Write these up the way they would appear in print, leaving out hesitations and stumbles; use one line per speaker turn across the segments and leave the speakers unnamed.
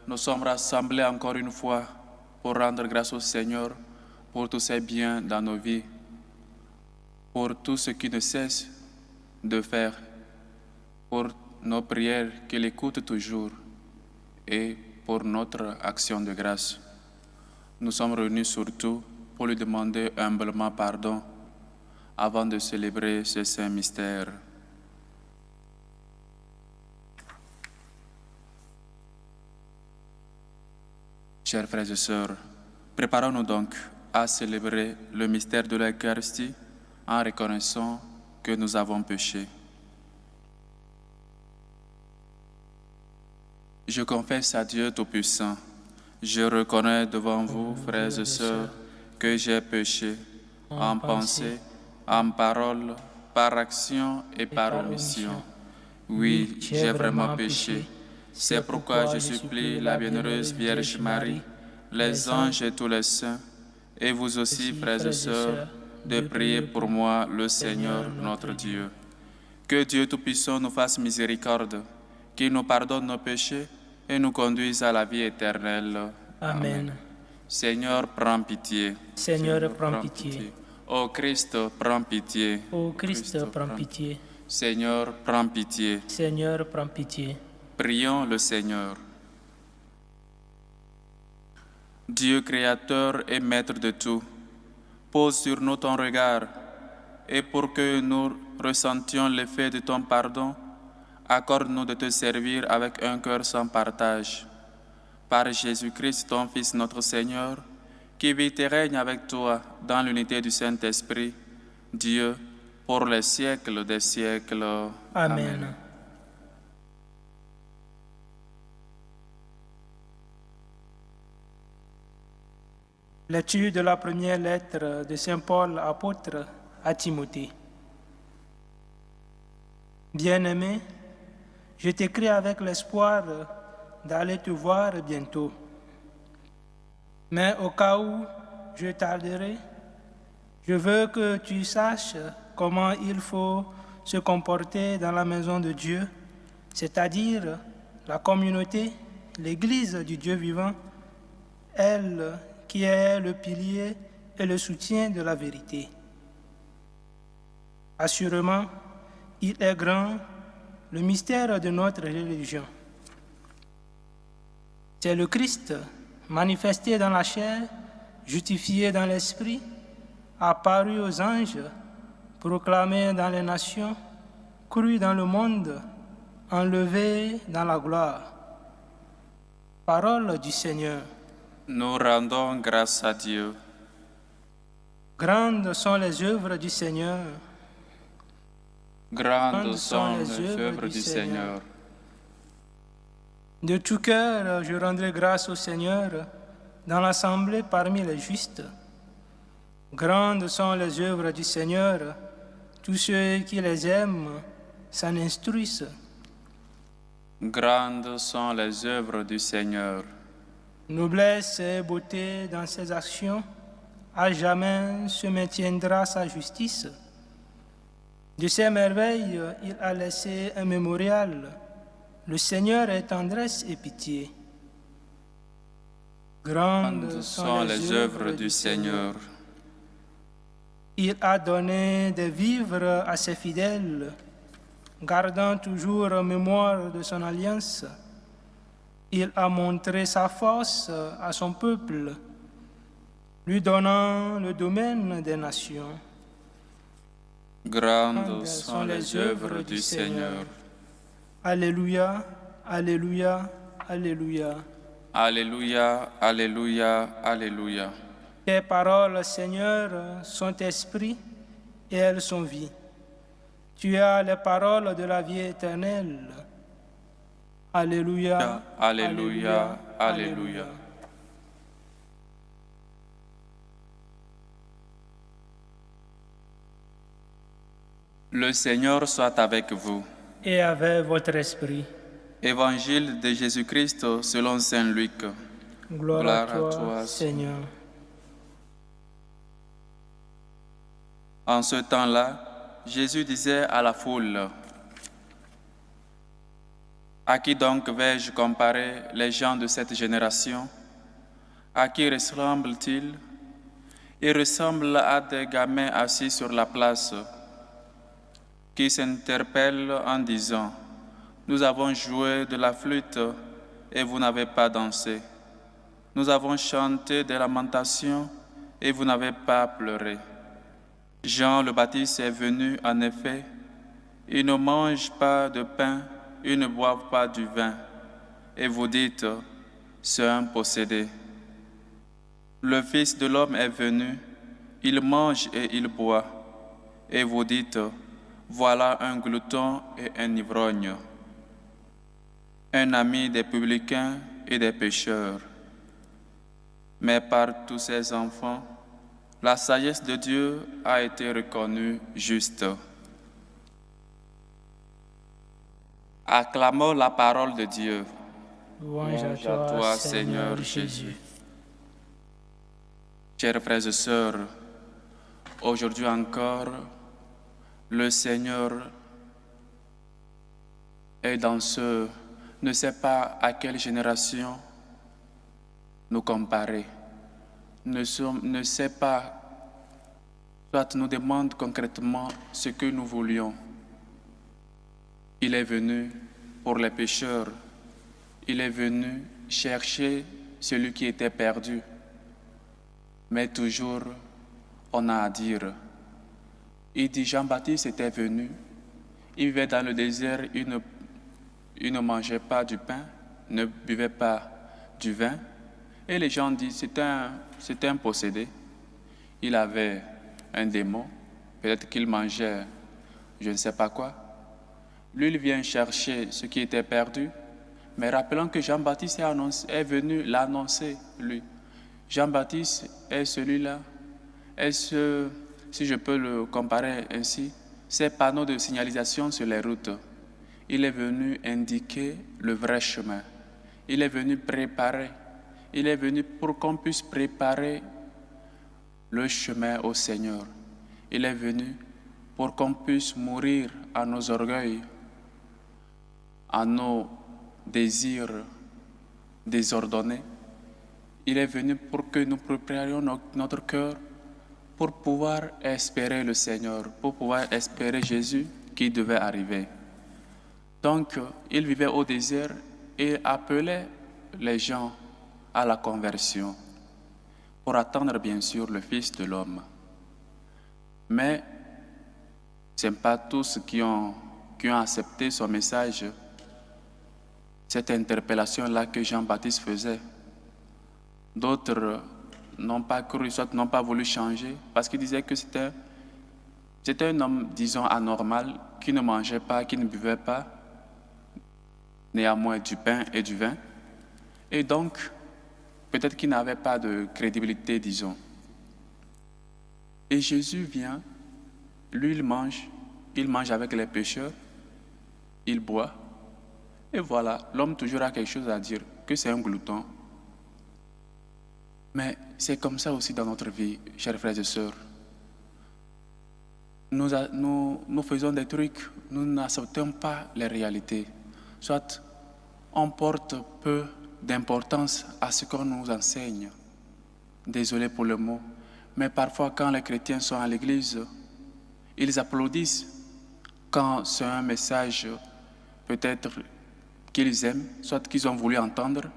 nous sommes rassemblés encore une fois pour rendre grâce au Seigneur pour tous ses biens dans nos vies, pour tout ce qu'il ne cesse de faire, pour nos prières qu'il écoute toujours et pour notre action de grâce. Nous sommes réunis surtout pour lui demander humblement pardon avant de célébrer ce saint mystère. Chers frères et sœurs, préparons-nous donc à célébrer le mystère de l'Eucharistie en reconnaissant que nous avons péché. Je confesse à Dieu Tout-Puissant, je reconnais devant vous, frères et sœurs, que j'ai péché en pensée, en parole, par action et par omission. Oui, j'ai vraiment péché. C'est pourquoi je supplie la bienheureuse Vierge Marie, les anges et tous les saints, et vous aussi, frères et sœurs, de prier pour moi, le Seigneur notre Dieu. Que Dieu Tout-Puissant nous fasse miséricorde, qu'il nous pardonne nos péchés et nous conduise à la vie éternelle.
Amen.
Seigneur, prends pitié.
Seigneur, prends pitié.
Ô Christ, prends pitié.
Ô Christ, prends pitié.
Seigneur, prends pitié.
Seigneur, prends pitié.
Prions le Seigneur. Dieu créateur et maître de tout, pose sur nous ton regard, et pour que nous ressentions l'effet de ton pardon, accorde-nous de te servir avec un cœur sans partage. Par Jésus-Christ, ton Fils, notre Seigneur, qui vit et règne avec toi dans l'unité du Saint-Esprit, Dieu, pour les siècles des siècles.
Amen. Lecture de la première lettre de Saint Paul, apôtre, à Timothée. Bien-aimé, je t'écris avec l'espoir d'aller te voir bientôt. Mais au cas où je tarderai, je veux que tu saches comment il faut se comporter dans la maison de Dieu, c'est-à-dire la communauté, l'Église du Dieu vivant, elle qui est le pilier et le soutien de la vérité. Assurément, il est grand, le mystère de notre religion. C'est le Christ, manifesté dans la chair, justifié dans l'esprit, apparu aux anges, proclamé dans les nations, cru dans le monde, enlevé dans la gloire. Parole du Seigneur.
Nous rendons grâce à Dieu.
Grandes sont les œuvres du Seigneur.
Grandes sont les œuvres du Seigneur.
De tout cœur, je rendrai grâce au Seigneur dans l'assemblée parmi les justes. Grandes sont les œuvres du Seigneur. Tous ceux qui les aiment s'en instruisent.
Grandes sont les œuvres du Seigneur.
Noblesse et beauté dans ses actions, à jamais se maintiendra sa justice. De ses merveilles, il a laissé un mémorial. Le Seigneur est tendresse et pitié. Grandes
sont les œuvres du Seigneur.
Il a donné des vivres à ses fidèles, gardant toujours mémoire de son alliance. Il a montré sa force à son peuple, lui donnant le domaine des nations.
Grandes sont les œuvres du Seigneur.
Alléluia, alléluia, alléluia.
Alléluia, alléluia, alléluia.
Tes paroles, Seigneur, sont esprit et elles sont vie. Tu as les paroles de la vie éternelle. Alléluia,
alléluia, alléluia. Le Seigneur soit avec vous.
Et avec votre esprit.
Évangile de Jésus-Christ selon saint Luc.
Gloire à toi, Seigneur.
En ce temps-là, Jésus disait à la foule: À qui donc vais-je comparer les gens de cette génération? À qui ressemblent-ils? Ils ressemblent à des gamins assis sur la place qui s'interpellent en disant « Nous avons joué de la flûte et vous n'avez pas dansé. Nous avons chanté des lamentations et vous n'avez pas pleuré. » Jean le Baptiste est venu, en effet, il ne mange pas de pain, ils ne boivent pas du vin. Et vous dites, c'est un possédé. Le Fils de l'homme est venu, il mange et il boit. Et vous dites, voilà un glouton et un ivrogne, un ami des publicains et des pécheurs. Mais par tous ces enfants, la sagesse de Dieu a été reconnue juste. Acclamons la parole de Dieu.
Louange à toi, Seigneur Jésus.
Chers frères et sœurs, aujourd'hui encore, le Seigneur est dans ce, ne sait pas à quelle génération nous comparer, ne sait pas, soit nous demande concrètement ce que nous voulions. Il est venu pour les pécheurs. Il est venu chercher celui qui était perdu. Mais toujours, on a à dire. Il dit, Jean-Baptiste était venu. Il vivait dans le désert, il ne mangeait pas du pain, ne buvait pas du vin. Et les gens disent, c'était un possédé. Il avait un démon. Peut-être qu'il mangeait je ne sais pas quoi. Lui, il vient chercher ce qui était perdu, mais rappelons que Jean-Baptiste est venu l'annoncer, lui. Jean-Baptiste est celui-là, si je peux le comparer ainsi, ces panneaux de signalisation sur les routes. Il est venu indiquer le vrai chemin. Il est venu préparer. Il est venu pour qu'on puisse préparer le chemin au Seigneur. Il est venu pour qu'on puisse mourir à nos orgueils, à nos désirs désordonnés. Il est venu pour que nous préparions notre cœur pour pouvoir espérer le Seigneur, pour pouvoir espérer Jésus qui devait arriver. Donc, il vivait au désert et appelait les gens à la conversion pour attendre bien sûr le Fils de l'homme. Mais ce n'est pas tous qui ont accepté son message, cette interpellation-là que Jean-Baptiste faisait. D'autres n'ont pas cru, soit n'ont pas voulu changer, parce qu'ils disaient que c'était un homme, disons, anormal, qui ne mangeait pas, qui ne buvait pas, néanmoins du pain et du vin. Et donc, peut-être qu'il n'avait pas de crédibilité, disons. Et Jésus vient, lui il mange avec les pécheurs, il boit, et voilà, l'homme toujours a quelque chose à dire, que c'est un glouton. Mais c'est comme ça aussi dans notre vie, chers frères et sœurs. Nous faisons des trucs, nous n'acceptons pas les réalités. Soit on porte peu d'importance à ce qu'on nous enseigne. Désolé pour le mot, mais parfois quand les chrétiens sont à l'église, ils applaudissent quand c'est un message peut-être qu'ils aiment, soit qu'ils ont voulu entendre,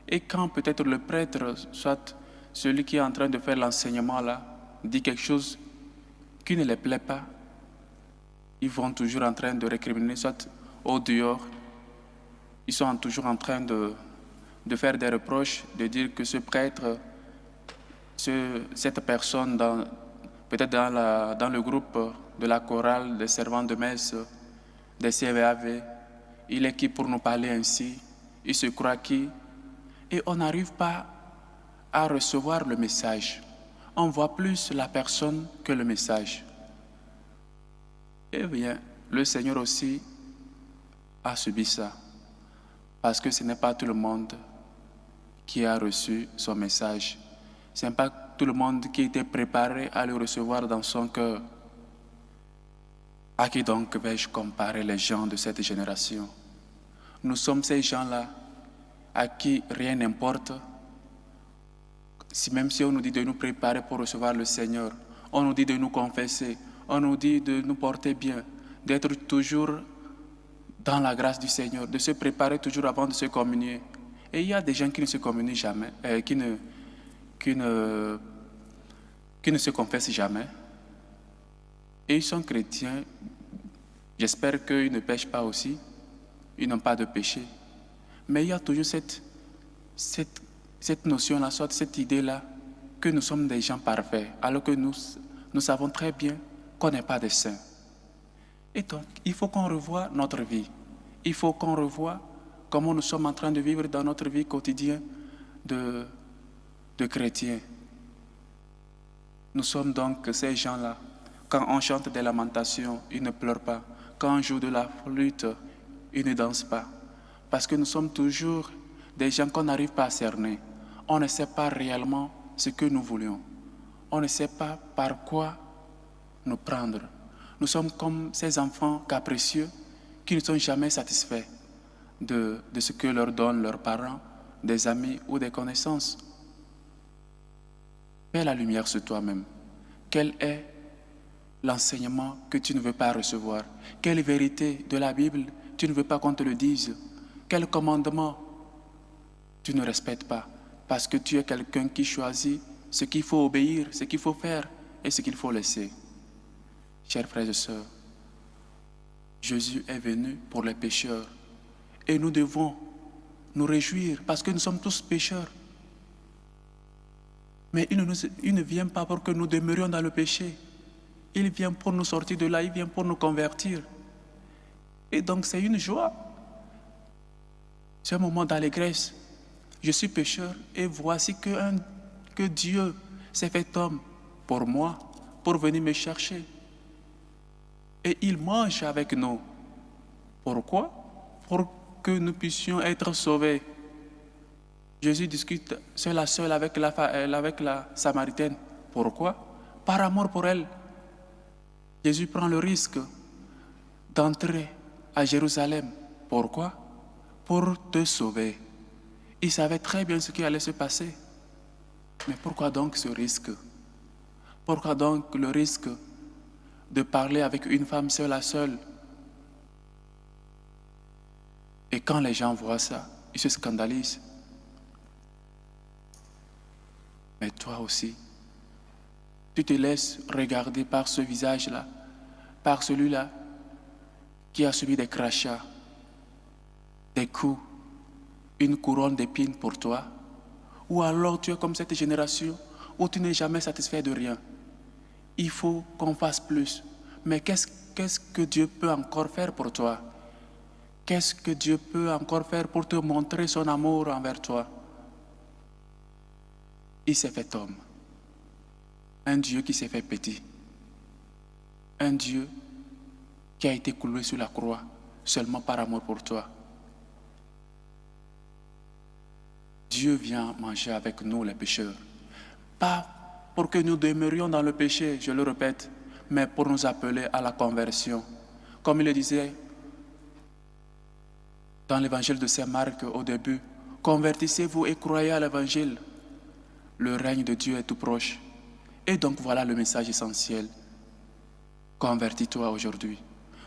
et quand peut-être le prêtre, soit celui qui est en train de faire l'enseignement là, dit quelque chose qui ne les plaît pas, ils vont toujours en train de récriminer, soit au dehors, ils sont toujours en train de faire des reproches, de dire que ce prêtre, cette personne, peut-être dans le groupe de la chorale des servants de messe, des CVAV, il est qui pour nous parler ainsi, il se croit qui, et on n'arrive pas à recevoir le message. On voit plus la personne que le message. Eh bien, le Seigneur aussi a subi ça, parce que ce n'est pas tout le monde qui a reçu son message. Ce n'est pas tout le monde qui était préparé à le recevoir dans son cœur. À qui donc vais-je comparer les gens de cette génération? Nous sommes ces gens-là à qui rien n'importe. Même si on nous dit de nous préparer pour recevoir le Seigneur, on nous dit de nous confesser, on nous dit de nous porter bien, d'être toujours dans la grâce du Seigneur, de se préparer toujours avant de se communier. Et il y a des gens qui ne se communient jamais, qui ne se confessent jamais. Et ils sont chrétiens. J'espère qu'ils ne pêchent pas aussi. Ils n'ont pas de péché. Mais il y a toujours cette notion-là, soit cette idée-là, que nous sommes des gens parfaits, alors que nous savons très bien qu'on n'est pas des saints. Et donc, il faut qu'on revoie notre vie. Il faut qu'on revoie comment nous sommes en train de vivre dans notre vie quotidienne de chrétiens. Nous sommes donc ces gens-là. Quand on chante des lamentations, ils ne pleurent pas. Quand on joue de la flûte, ils ne dansent pas. Parce que nous sommes toujours des gens qu'on n'arrive pas à cerner. On ne sait pas réellement ce que nous voulions. On ne sait pas par quoi nous prendre. Nous sommes comme ces enfants capricieux qui ne sont jamais satisfaits de ce que leur donnent leurs parents, des amis ou des connaissances. Fais la lumière sur toi-même. Quel est l'enseignement que tu ne veux pas recevoir? Quelle vérité de la Bible tu ne veux pas qu'on te le dise? Quel commandement tu ne respectes pas? Parce que tu es quelqu'un qui choisit ce qu'il faut obéir, ce qu'il faut faire et ce qu'il faut laisser. Chers frères et sœurs, Jésus est venu pour les pécheurs et nous devons nous réjouir parce que nous sommes tous pécheurs. Mais il ne vient pas pour que nous demeurions dans le péché. Il vient pour nous sortir de là, il vient pour nous convertir. Et donc c'est une joie. C'est un moment d'allégresse. Je suis pécheur et voici que Dieu s'est fait homme pour moi, pour venir me chercher. Et il mange avec nous. Pourquoi? Pour que nous puissions être sauvés. Jésus discute seul à seul avec la Samaritaine. Pourquoi? Par amour pour elle. Jésus prend le risque d'entrer à Jérusalem. Pourquoi? Pour te sauver. Il savait très bien ce qui allait se passer. Mais pourquoi donc ce risque? Pourquoi donc le risque de parler avec une femme seule à seule? Et quand les gens voient ça, ils se scandalisent. Mais toi aussi, tu te laisses regarder par ce visage-là, par celui-là qui a subi des crachats, des coups, une couronne d'épines pour toi, ou alors tu es comme cette génération où tu n'es jamais satisfait de rien. Il faut qu'on fasse plus. Mais qu'est-ce que Dieu peut encore faire pour toi? Qu'est-ce que Dieu peut encore faire pour te montrer son amour envers toi? Il s'est fait homme. Un Dieu qui s'est fait petit. Un Dieu qui a été cloué sur la croix seulement par amour pour toi. Dieu vient manger avec nous les pécheurs. Pas pour que nous demeurions dans le péché, je le répète, mais pour nous appeler à la conversion. Comme il le disait dans l'évangile de Saint Marc au début, convertissez-vous et croyez à l'évangile. Le règne de Dieu est tout proche. Et donc voilà le message essentiel. Convertis-toi aujourd'hui.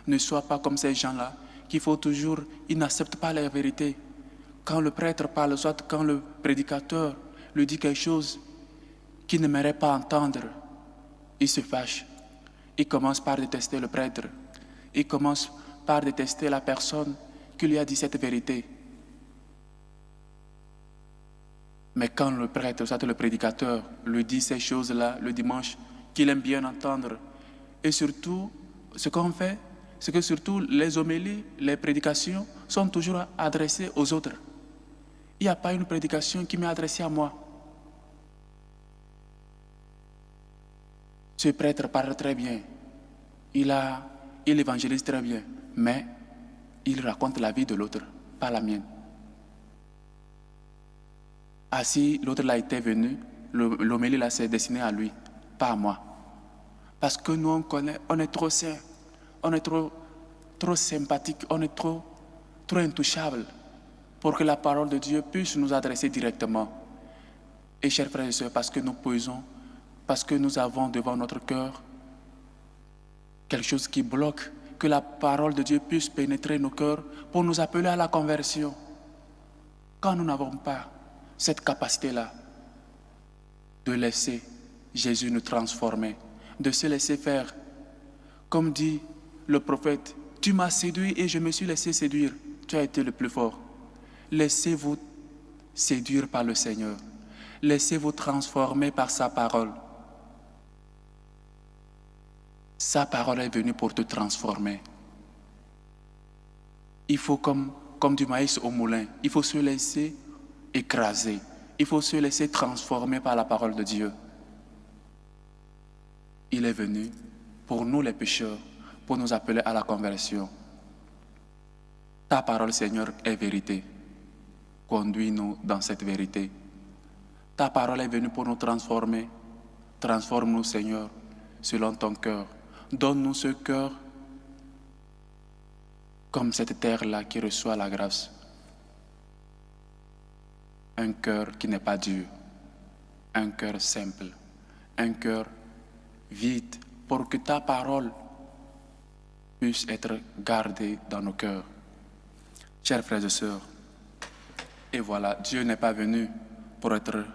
Ne sois pas comme ces gens-là qui font toujours, ils n'acceptent pas la vérité. Quand le prêtre parle, soit quand le prédicateur lui dit quelque chose qu'il n'aimerait pas entendre, il se fâche. Il commence par détester le prêtre. Il commence par détester la personne qui lui a dit cette vérité. Mais quand le prêtre, soit le prédicateur, lui dit ces choses-là le dimanche, qu'il aime bien entendre, et surtout, ce qu'on fait, c'est que surtout les homélies, les prédications sont toujours adressées aux autres. Il n'y a pas une prédication qui m'est adressée à moi. Ce prêtre parle très bien, il évangélise très bien, mais il raconte la vie de l'autre, pas la mienne. Ah, si l'autre là était venu, l'homélie là s'est destiné à lui, pas à moi. Parce que nous on connaît, on est trop saints, on est trop sympathique, on est trop trop intouchable, pour que la parole de Dieu puisse nous adresser directement. Et chers frères et sœurs, parce que nous posons, parce que nous avons devant notre cœur quelque chose qui bloque, que la parole de Dieu puisse pénétrer nos cœurs pour nous appeler à la conversion. Quand nous n'avons pas cette capacité-là de laisser Jésus nous transformer, de se laisser faire, comme dit le prophète, tu m'as séduit et je me suis laissé séduire, tu as été le plus fort. Laissez-vous séduire par le Seigneur, laissez-vous transformer par sa parole. Sa parole est venue pour te transformer. Il faut comme du maïs au moulin, il faut se laisser écraser, il faut se laisser transformer par la parole de Dieu. Il est venu pour nous les pécheurs, pour nous appeler à la conversion. Ta parole, Seigneur, est vérité. Conduis-nous dans cette vérité. Ta parole est venue pour nous transformer. Transforme-nous, Seigneur, selon ton cœur. Donne-nous ce cœur comme cette terre-là qui reçoit la grâce. Un cœur qui n'est pas dur, un cœur simple, un cœur vide, pour que ta parole puisse être gardée dans nos cœurs. Chers frères et sœurs, et voilà, Dieu n'est pas venu pour être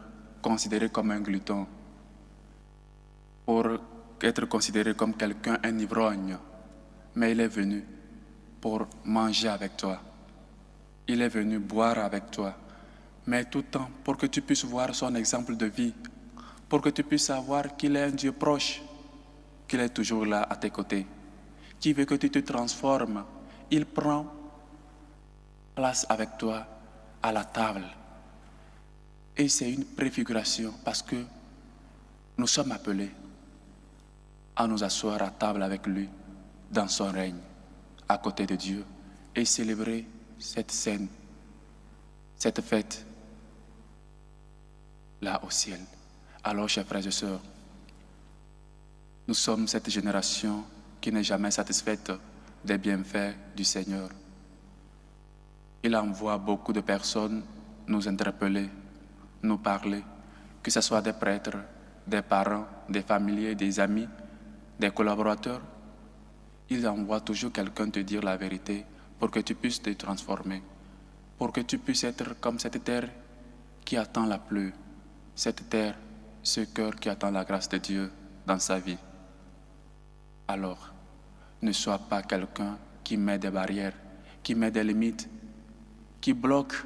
considéré comme un glouton, pour être considéré comme quelqu'un, un ivrogne, mais il est venu pour manger avec toi. Il est venu boire avec toi, mais tout le temps pour que tu puisses voir son exemple de vie, pour que tu puisses savoir qu'il est un Dieu proche, qu'il est toujours là à tes côtés, qui veut que tu te transformes. Il prend place avec toi à la table. Et c'est une préfiguration parce que nous sommes appelés à nous asseoir à table avec lui dans son règne, à côté de Dieu, et célébrer cette scène, cette fête là au ciel. Alors, chers frères et sœurs, nous sommes cette génération qui n'est jamais satisfaite des bienfaits du Seigneur. Il envoie beaucoup de personnes nous interpeller, nous parler, que ce soit des prêtres, des parents, des familiers, des amis, des collaborateurs. Il envoie toujours quelqu'un te dire la vérité pour que tu puisses te transformer, pour que tu puisses être comme cette terre qui attend la pluie, cette terre, ce cœur qui attend la grâce de Dieu dans sa vie. Alors, ne sois pas quelqu'un qui met des barrières, qui met des limites, qui bloque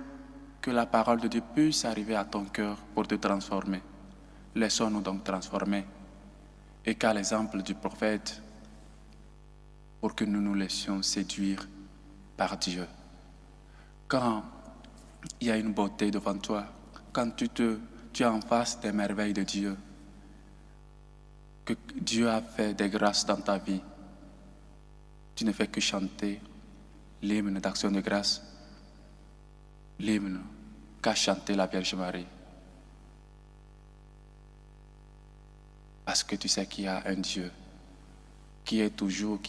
que la parole de Dieu puisse arriver à ton cœur pour te transformer. Laissons-nous donc transformer et qu'à l'exemple du prophète, pour que nous nous laissions séduire par Dieu. Quand il y a une beauté devant toi, quand tu es en face des merveilles de Dieu, que Dieu a fait des grâces dans ta vie, tu ne fais que chanter l'hymne d'action de grâce, l'hymne qu'a chanté la Vierge Marie. Parce que tu sais qu'il y a un Dieu qui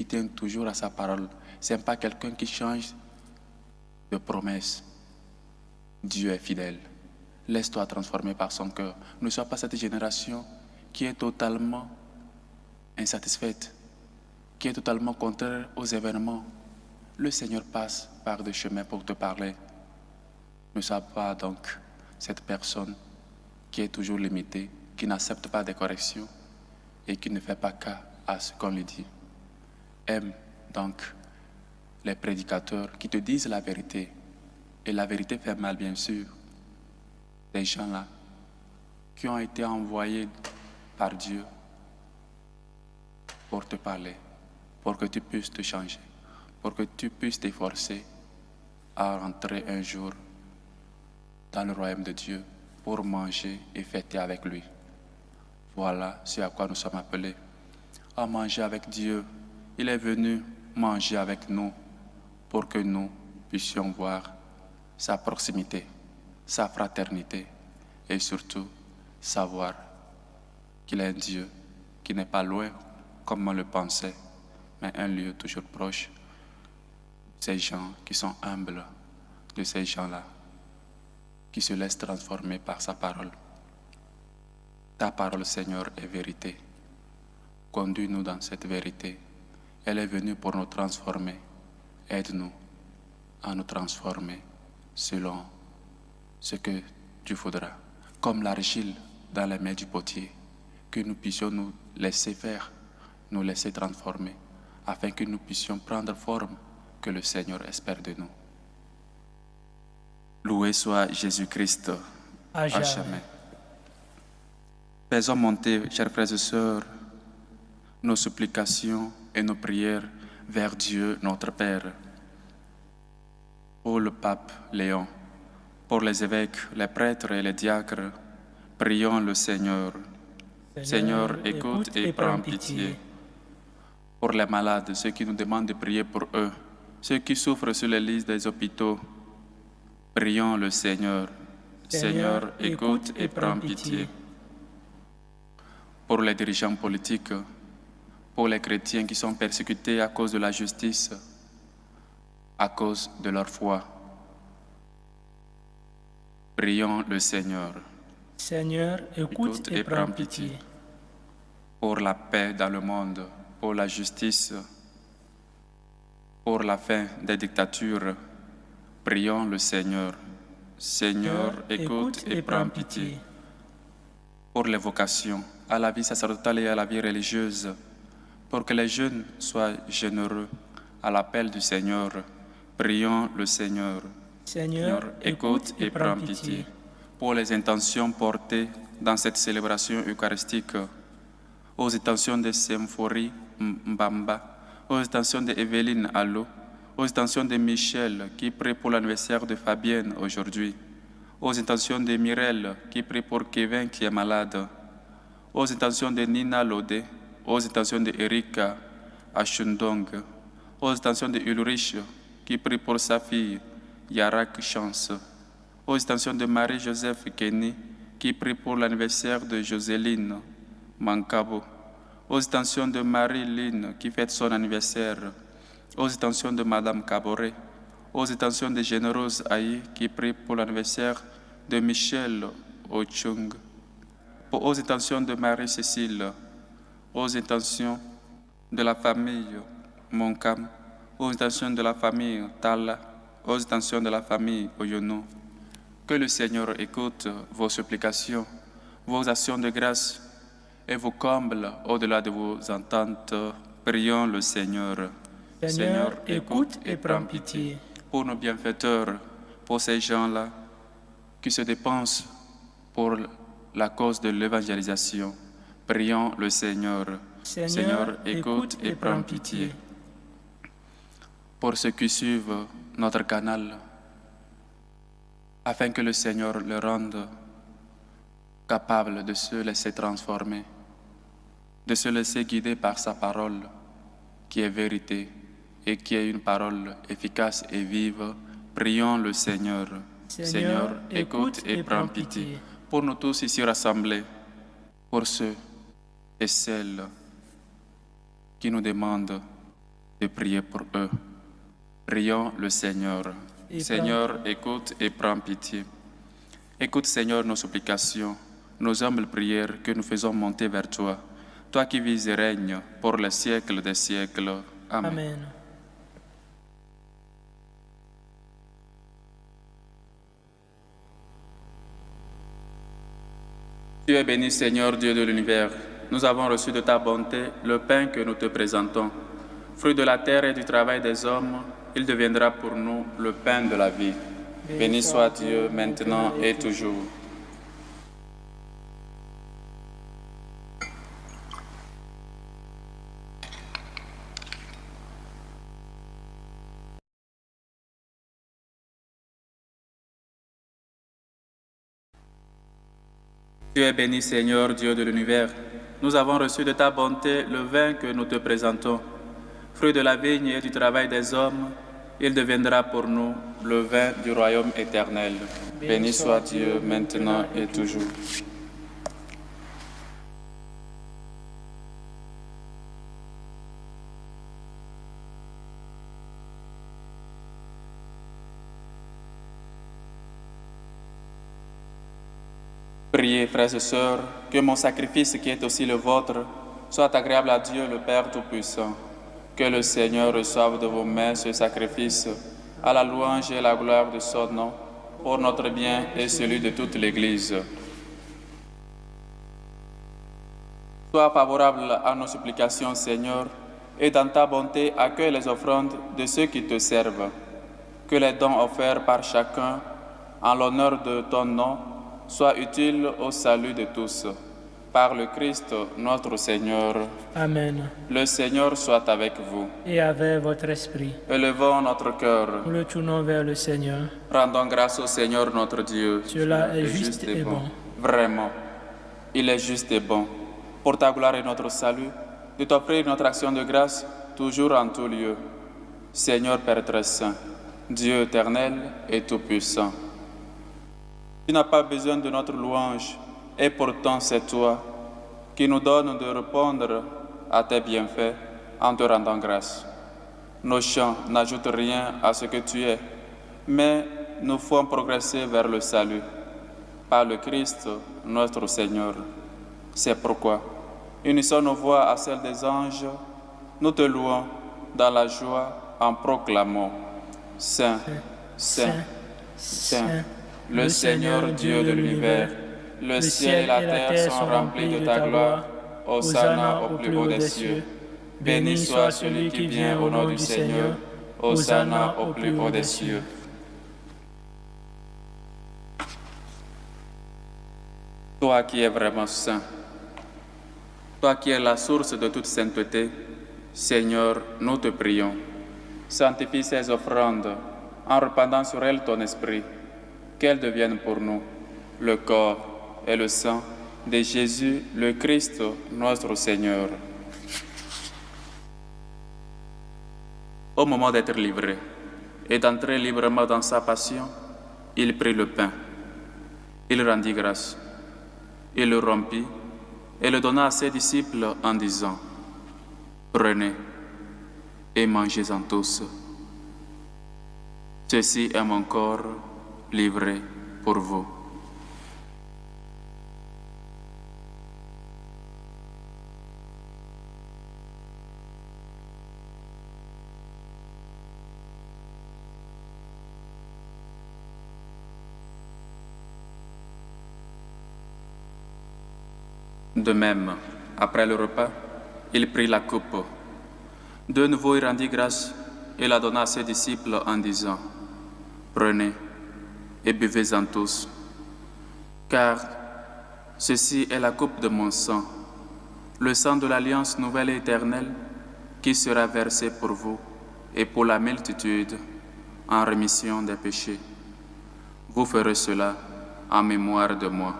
tient toujours à sa parole. Ce n'est pas quelqu'un qui change de promesse. Dieu est fidèle. Laisse-toi transformer par son cœur. Ne sois pas cette génération qui est totalement insatisfaite, qui est totalement contraire aux événements. Le Seigneur passe par des chemins pour te parler. Ne sois pas donc cette personne qui est toujours limitée, qui n'accepte pas des corrections et qui ne fait pas cas à ce qu'on lui dit. Aime donc les prédicateurs qui te disent la vérité. Et la vérité fait mal, bien sûr. Des gens-là qui ont été envoyés par Dieu pour te parler, pour que tu puisses te changer, pour que tu puisses t'efforcer à rentrer un jour dans le royaume de Dieu pour manger et fêter avec lui. Voilà ce à quoi nous sommes appelés, à manger avec Dieu. Il est venu manger avec nous pour que nous puissions voir sa proximité, sa fraternité et surtout savoir qu'il est un Dieu qui n'est pas loin comme on le pensait, mais un lieu toujours proche ces gens qui sont humbles, de ces gens-là qui se laissent transformer par sa parole. Ta parole, Seigneur, est vérité. Conduis-nous dans cette vérité. Elle est venue pour nous transformer. Aide-nous à nous transformer selon ce que tu voudras. Comme l'argile dans les mains du potier, que nous puissions nous laisser faire, nous laisser transformer, afin que nous puissions prendre forme que le Seigneur espère de nous. Loué soit Jésus-Christ à jamais. Faisons monter, chers frères et sœurs, nos supplications et nos prières vers Dieu notre Père. Pour le pape Léon, pour les évêques, les prêtres et les diacres, prions le Seigneur. Seigneur, écoute et prends pitié. Pour les malades, ceux qui nous demandent de prier pour eux, ceux qui souffrent sur les lits des hôpitaux, prions le Seigneur. Seigneur, écoute et prends pitié. Pour les dirigeants politiques, pour les chrétiens qui sont persécutés à cause de la justice, à cause de leur foi, prions le Seigneur.
Seigneur, écoute et prends pitié.
Pour la paix dans le monde, pour la justice, pour la fin des dictatures, prions le Seigneur. Seigneur, écoute et prends pitié. Pour les vocations à la vie sacerdotale et à la vie religieuse, pour que les jeunes soient généreux à l'appel du Seigneur, prions le Seigneur.
Seigneur, écoute et prends pitié.
Pour les intentions portées dans cette célébration eucharistique, aux intentions de Symphorie Mbamba, aux intentions d'Evelyne Allo, aux intentions de Michel qui prie pour l'anniversaire de Fabienne aujourd'hui, aux intentions de Mirelle qui prie pour Kevin qui est malade, aux intentions de Nina Lodé, aux intentions de Erika Achundong, aux intentions de Ulrich qui prie pour sa fille Yarak Chance, aux intentions de Marie-Joseph Kenny qui prie pour l'anniversaire de Joséline Mankabo, aux intentions de Marie-Line qui fête son anniversaire, aux intentions de Madame Caboret, aux intentions de Généreuse Aïe qui prie pour l'anniversaire de Michel Ochung, aux intentions de Marie-Cécile, aux intentions de la famille Monkam, aux intentions de la famille Tala, aux intentions de la famille Oyono. Que le Seigneur écoute vos supplications, vos actions de grâce et vous comble au-delà de vos ententes. Prions le Seigneur.
Seigneur, écoute et prends pitié.
Pour nos bienfaiteurs, pour ces gens-là qui se dépensent pour la cause de l'évangélisation, prions le Seigneur. Seigneur, écoute et prends pitié. Pour ceux qui suivent notre canal, afin que le Seigneur le rende capable de se laisser transformer, de se laisser guider par sa parole, qui est vérité et qui est une parole efficace et vive, prions le Seigneur. Seigneur, écoute et prends pitié. Pour nous tous ici rassemblés, pour ceux et celles qui nous demandent de prier pour eux, prions le Seigneur. Seigneur, écoute et prends pitié. Écoute, Seigneur, nos supplications, nos humbles prières que nous faisons monter vers toi, toi qui vis et règnes pour les siècles des siècles. Amen.
Amen.
Tu es béni, Seigneur, Dieu de l'univers. Nous avons reçu de ta bonté le pain que nous te présentons. Fruit de la terre et du travail des hommes, il deviendra pour nous le pain de la vie. Béni soit Dieu maintenant et toujours. Tu es béni, Seigneur, Dieu de l'univers. Nous avons reçu de ta bonté le vin que nous te présentons. Fruit de la vigne et du travail des hommes, il deviendra pour nous le vin du royaume éternel. Béni soit Dieu maintenant et toujours. Priez, frères et sœurs, que mon sacrifice qui est aussi le vôtre soit agréable à Dieu le Père Tout-Puissant. Que le Seigneur reçoive de vos mains ce sacrifice à la louange et la gloire de son nom, pour notre bien et celui de toute l'Église. Sois favorable à nos supplications, Seigneur, et dans ta bonté accueille les offrandes de ceux qui te servent. Que les dons offerts par chacun en l'honneur de ton nom soient utiles au salut de tous. Par le Christ notre Seigneur.
Amen.
Le Seigneur soit avec vous.
Et avec votre esprit.
Élevons notre cœur.
Nous le tournons vers le Seigneur.
Rendons grâce au Seigneur notre Dieu.
Cela est juste et bon.
Vraiment, il est juste et bon, pour ta gloire et notre salut, de t'offrir notre action de grâce, toujours en tout lieu. Seigneur Père très saint, Dieu éternel et tout-puissant. Tu n'as pas besoin de notre louange, et pourtant c'est toi qui nous donnes de répondre à tes bienfaits en te rendant grâce. Nos chants n'ajoutent rien à ce que tu es, mais nous font progresser vers le salut. Par le Christ, notre Seigneur. C'est pourquoi, unissons nos voix à celles des anges, nous te louons dans la joie en proclamant Saint, Saint, Saint, le Seigneur Dieu de l'univers, le ciel et la terre sont remplis de ta gloire. Hosanna au plus haut des cieux. Béni soit celui qui vient au nom du Seigneur. Hosanna au plus haut des cieux. Toi qui es vraiment saint, toi qui es la source de toute sainteté, Seigneur, nous te prions. Sanctifie ces offrandes en répandant sur elles ton esprit, qu'elles deviennent pour nous le corps et le sang de Jésus, le Christ, notre Seigneur. Au moment d'être livré et d'entrer librement dans sa passion, il prit le pain, il rendit grâce. Il le rompit et le donna à ses disciples en disant « Prenez et mangez-en tous. Ceci est mon corps livré pour vous. » De même, après le repas, il prit la coupe. De nouveau, il rendit grâce et la donna à ses disciples en disant « Prenez et buvez-en tous, car ceci est la coupe de mon sang, le sang de l'alliance nouvelle et éternelle qui sera versé pour vous et pour la multitude en rémission des péchés. Vous ferez cela en mémoire de moi. »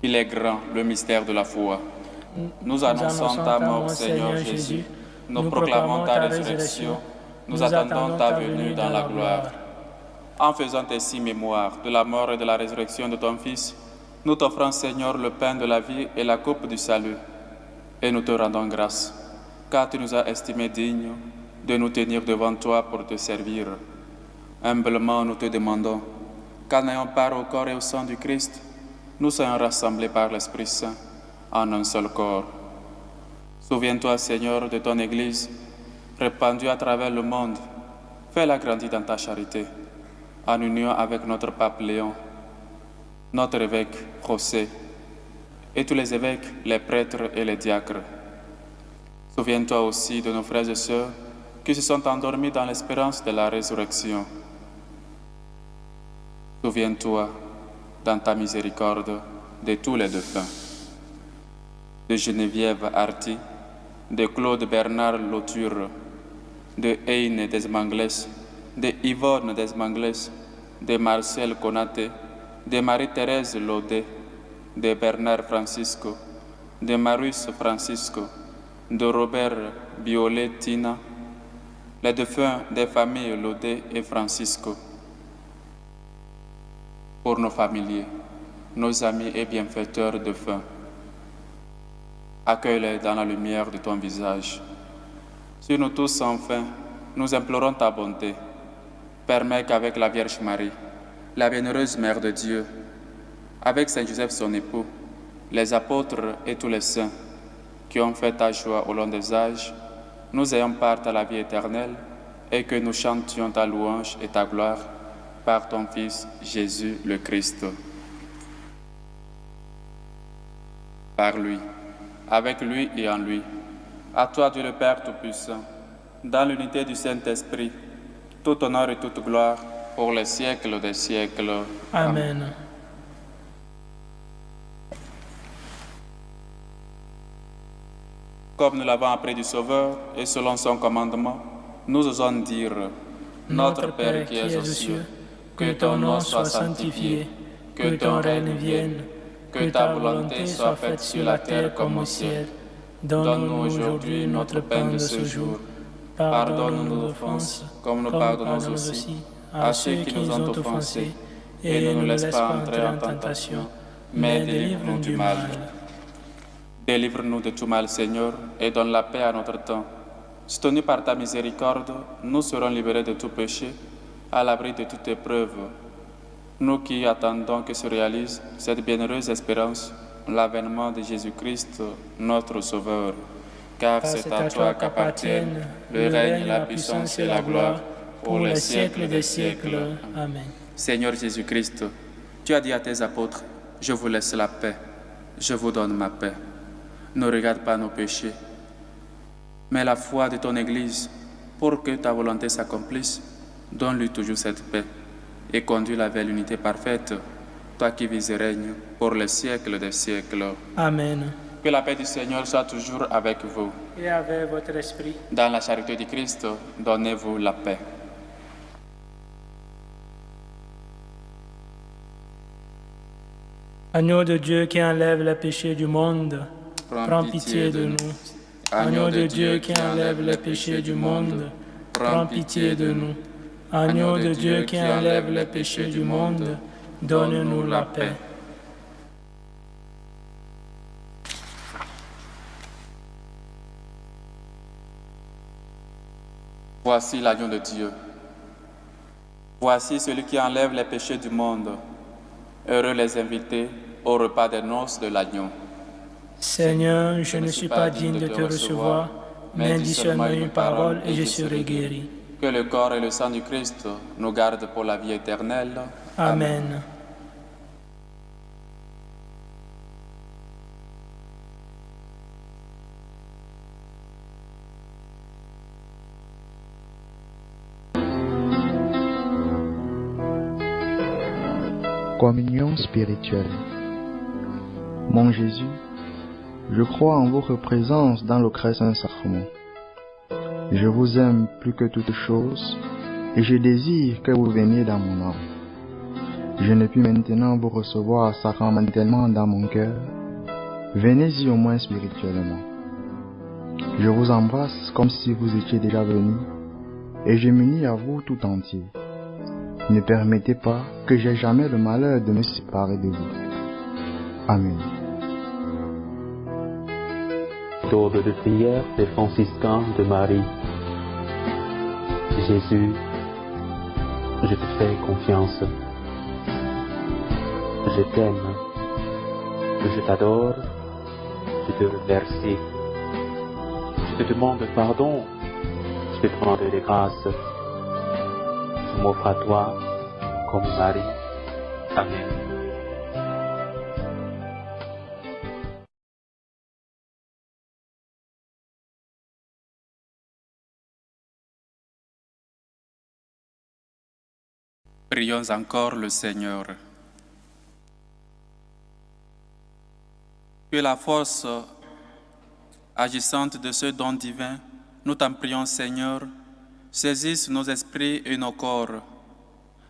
Il est grand, le mystère de la foi. Nous annonçons ta mort, Seigneur Jésus. Nous proclamons ta résurrection. Nous attendons ta venue dans la gloire. En faisant ainsi mémoire de la mort et de la résurrection de ton Fils, nous t'offrons, Seigneur, le pain de la vie et la coupe du salut. Et nous te rendons grâce, car tu nous as estimés dignes de nous tenir devant toi pour te servir. Humblement, nous te demandons, qu'en ayant part au corps et au sang du Christ, nous soyons rassemblés par l'Esprit Saint en un seul corps. Souviens-toi, Seigneur, de ton Église, répandue à travers le monde. Fais-la grandir dans ta charité, en union avec notre pape Léon, notre évêque José, et tous les évêques, les prêtres et les diacres. Souviens-toi aussi de nos frères et sœurs qui se sont endormis dans l'espérance de la résurrection. Souviens-toi, dans ta miséricorde, de tous les défunts, de Geneviève Arti, de Claude Bernard Lauture, de Heine Desmangles, de Yvonne Desmangles, de Marcel Konaté, de Marie-Thérèse Laudet, de Bernard Francisco, de Marius Francisco, de Robert Violet Tina, les défunts des familles Laudet et Francisco. Pour nos familiers, nos amis et bienfaiteurs de faim. Accueille-les dans la lumière de ton visage. Sur nous tous sans fin, nous implorons ta bonté. Permets qu'avec la Vierge Marie, la bienheureuse Mère de Dieu, avec Saint Joseph son époux, les apôtres et tous les saints qui ont fait ta joie au long des âges, nous ayons part à la vie éternelle et que nous chantions ta louange et ta gloire par ton Fils Jésus le Christ. Par lui, avec lui et en lui, à toi Dieu le Père Tout-Puissant, dans l'unité du Saint-Esprit, tout honneur et toute gloire pour les siècles des siècles.
Amen.
Comme nous l'avons appris du Sauveur et selon son commandement, nous osons dire: Notre Père qui es aux cieux, que ton nom soit sanctifié, que ton règne vienne, que ta volonté soit faite sur la terre comme au ciel. Donne-nous aujourd'hui notre pain de ce jour. Pardonne-nous nos offenses, comme nous pardonnons aussi à ceux qui nous ont offensés, et ne nous laisse pas entrer en tentation, mais délivre-nous du mal. Délivre-nous de tout mal, Seigneur, et donne la paix à notre temps. Soutenus par ta miséricorde, nous serons libérés de tout péché, à l'abri de toute épreuve. Nous qui attendons que se réalise cette bienheureuse espérance, l'avènement de Jésus-Christ, notre Sauveur. Car c'est à toi qu'appartiennent le règne, la puissance et la gloire pour les siècles des siècles.
Amen.
Seigneur Jésus-Christ, tu as dit à tes apôtres: je vous laisse la paix, je vous donne ma paix. Ne regarde pas nos péchés, mais la foi de ton Église, pour que ta volonté s'accomplisse. Donne-lui toujours cette paix et conduis-la vers l'unité parfaite, toi qui vis et règnes pour les siècles des siècles.
Amen.
Que la paix du Seigneur soit toujours avec vous.
Et avec votre esprit.
Dans la charité du Christ, donnez-vous la paix.
Agneau de Dieu qui enlève les péchés du monde, prends pitié de nous. Agneau de Dieu qui enlève les péchés du monde, prends pitié de nous. Agneau de Dieu qui enlève les péchés du monde, donne-nous la paix.
Voici l'agneau de Dieu. Voici celui qui enlève les péchés du monde. Heureux les invités au repas des noces de l'agneau.
Seigneur, je ne suis pas digne de te recevoir, mais dis seulement une parole et je serai guéri.
Que le corps et le sang du Christ nous gardent pour la vie éternelle.
Amen.
Communion spirituelle. Mon Jésus, je crois en votre présence dans le très saint sacrement. Je vous aime plus que toute chose et je désire que vous veniez dans mon âme. Je ne puis maintenant vous recevoir sacramentellement dans mon cœur. Venez-y au moins spirituellement. Je vous embrasse comme si vous étiez déjà venu et je m'unis à vous tout entier. Ne permettez pas que j'aie jamais le malheur de me séparer de vous. Amen.
Ordre de prière des franciscains de Marie. Jésus, je te fais confiance. Je t'aime. Je t'adore. Je te remercie. Je te demande pardon. Je te demande des grâces. Je m'offre à toi comme Marie. Amen.
Prions encore le Seigneur. Que la force agissante de ce don divin, nous t'en prions, Seigneur, saisisse nos esprits et nos corps,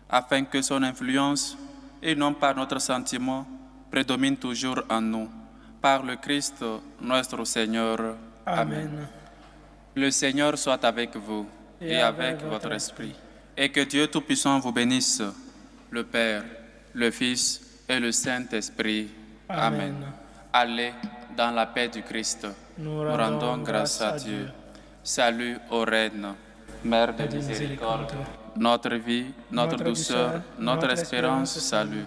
afin que son influence, et non par notre sentiment, prédomine toujours en nous. Par le Christ, notre Seigneur.
Amen.
Le Seigneur soit avec vous et avec votre esprit. Et que Dieu Tout-Puissant vous bénisse, le Père, le Fils et le Saint-Esprit.
Amen.
Allez dans la paix du Christ.
Nous
Nous rendons grâce à Dieu. Salut ô Reine, Mère de miséricorde, notre vie, notre douceur, notre espérance, salut.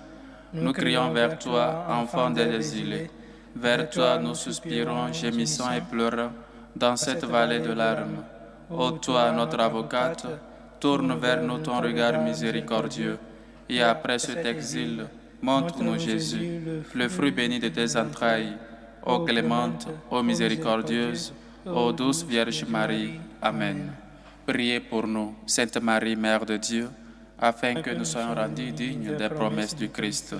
Nous crions vers toi, enfant des exilés. Vers toi nous soupirons, gémissant et pleurant dans cette vallée de larmes. Ô toi, notre avocate, tourne vers nous ton regard miséricordieux. Et après cet exil, montre-nous Jésus, le fruit béni de tes entrailles. Ô clémente, ô miséricordieuse, ô douce Vierge Marie. Amen. Priez pour nous, Sainte Marie, Mère de Dieu, afin que nous soyons rendus dignes des promesses du Christ.